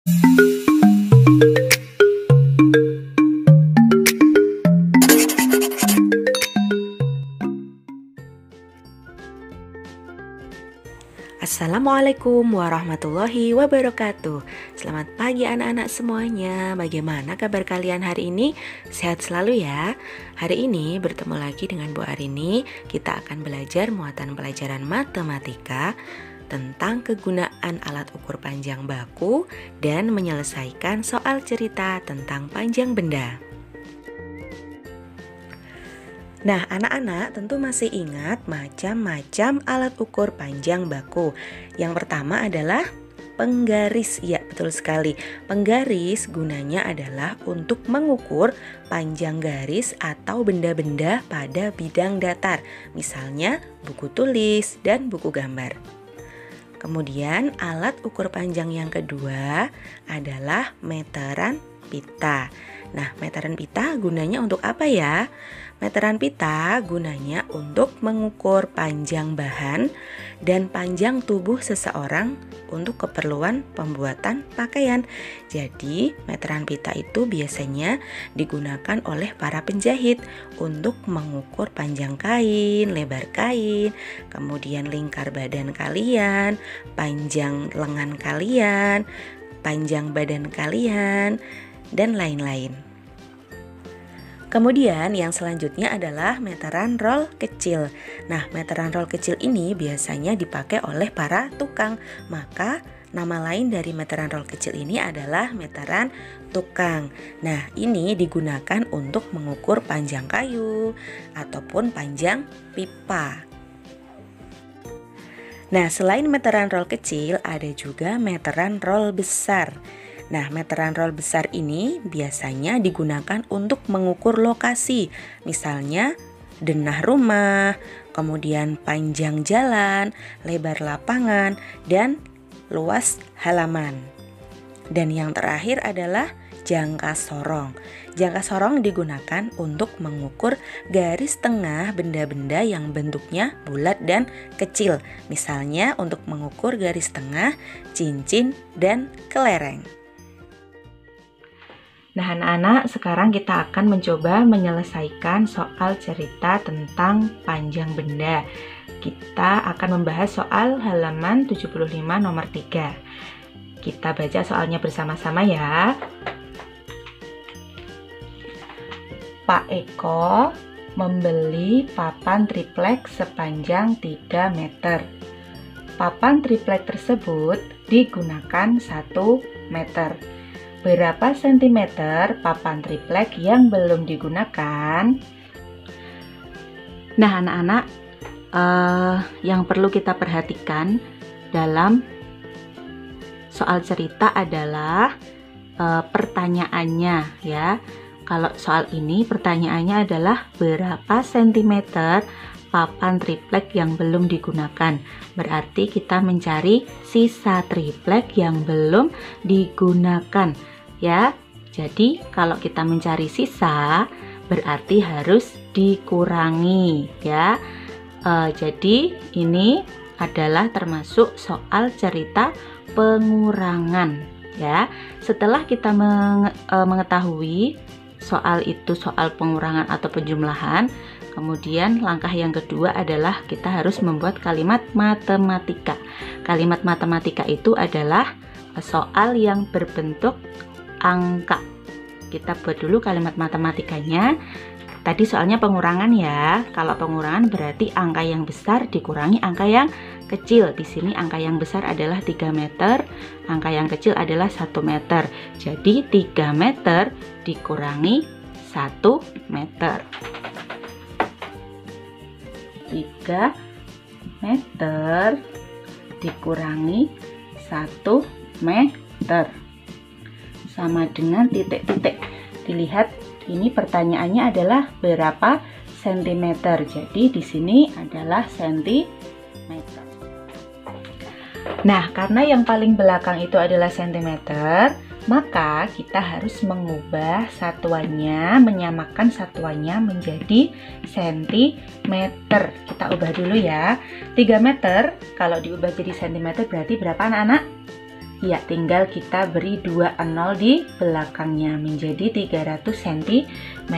Assalamualaikum warahmatullahi wabarakatuh. Selamat pagi anak-anak semuanya. Bagaimana kabar kalian hari ini? Sehat selalu ya. Hari ini bertemu lagi dengan Bu Arini. Kita akan belajar muatan pelajaran matematika tentang kegunaan alat ukur panjang baku dan menyelesaikan soal cerita tentang panjang benda. Nah, anak-anak tentu masih ingat macam-macam alat ukur panjang baku. Yang pertama adalah penggaris. Ya, betul sekali. Penggaris gunanya adalah untuk mengukur panjang garis atau benda-benda pada bidang datar. Misalnya buku tulis dan buku gambar. Kemudian alat ukur panjang yang kedua adalah meteran pita. Nah, meteran pita gunanya untuk apa ya? Meteran pita gunanya untuk mengukur panjang bahan dan panjang tubuh seseorang untuk keperluan pembuatan pakaian. Jadi, meteran pita itu biasanya digunakan oleh para penjahit untuk mengukur panjang kain, lebar kain, kemudian lingkar badan kalian, panjang lengan kalian, panjang badan kalian, dan lain-lain. Kemudian yang selanjutnya adalah meteran roll kecil. Nah, meteran roll kecil ini biasanya dipakai oleh para tukang. Maka nama lain dari meteran roll kecil ini adalah meteran tukang. Nah, ini digunakan untuk mengukur panjang kayu ataupun panjang pipa. Nah, selain meteran roll kecil, ada juga meteran roll besar. Nah, meteran roll besar ini biasanya digunakan untuk mengukur lokasi, misalnya denah rumah, kemudian panjang jalan, lebar lapangan, dan luas halaman. Dan yang terakhir adalah jangka sorong. Jangka sorong digunakan untuk mengukur garis tengah benda-benda yang bentuknya bulat dan kecil, misalnya untuk mengukur garis tengah cincin dan kelereng. Nah, anak-anak, sekarang kita akan mencoba menyelesaikan soal cerita tentang panjang benda. Kita akan membahas soal halaman 75 nomor 3. Kita baca soalnya bersama-sama ya. Pak Eko membeli papan triplek sepanjang 3 meter. Papan triplek tersebut digunakan 1 meter. Berapa sentimeter papan triplek yang belum digunakan? Nah, anak-anak, yang perlu kita perhatikan dalam soal cerita adalah pertanyaannya ya. Kalau soal ini pertanyaannya adalah berapa sentimeter papan triplek yang belum digunakan. Berarti kita mencari sisa triplek yang belum digunakan ya. Jadi kalau kita mencari sisa berarti harus dikurangi ya. Jadi ini adalah termasuk soal cerita pengurangan ya. Setelah kita mengetahui soal itu, soal pengurangan atau penjumlahan, kemudian langkah yang kedua adalah kita harus membuat kalimat matematika. Kalimat matematika itu adalah soal yang berbentuk angka. Kita buat dulu kalimat matematikanya. Tadi soalnya pengurangan ya. Kalau pengurangan berarti angka yang besar dikurangi angka yang kecil. Di sini angka yang besar adalah 3 meter, angka yang kecil adalah 1 meter. Jadi 3 meter dikurangi 1 meter. 3 meter dikurangi 1 meter sama dengan titik-titik. Dilihat, ini pertanyaannya adalah berapa sentimeter. Jadi di sini adalah sentimeter. Nah, karena yang paling belakang itu adalah sentimeter, maka kita harus mengubah satuannya, menyamakan satuannya menjadi sentimeter. Kita ubah dulu ya. 3 meter kalau diubah jadi sentimeter berarti berapa anak-anak? Ya, tinggal kita beri 2 nol di belakangnya menjadi 300 cm.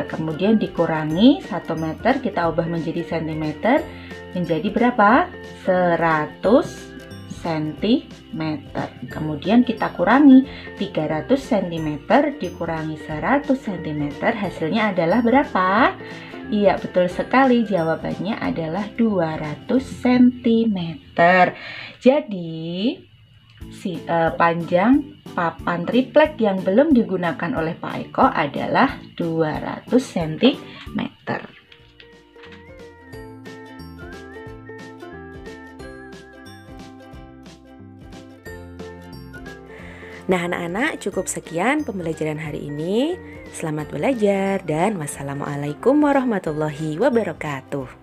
Kemudian dikurangi 1 meter, kita ubah menjadi cm, menjadi berapa? 100 cm. Kemudian kita kurangi 300 cm dikurangi 100 cm, hasilnya adalah berapa? Iya, betul sekali, jawabannya adalah 200 cm. Jadi panjang papan triplek yang belum digunakan oleh Pak Eko adalah 200 cm. Nah, anak-anak, cukup sekian pembelajaran hari ini. Selamat belajar dan wassalamualaikum warahmatullahi wabarakatuh.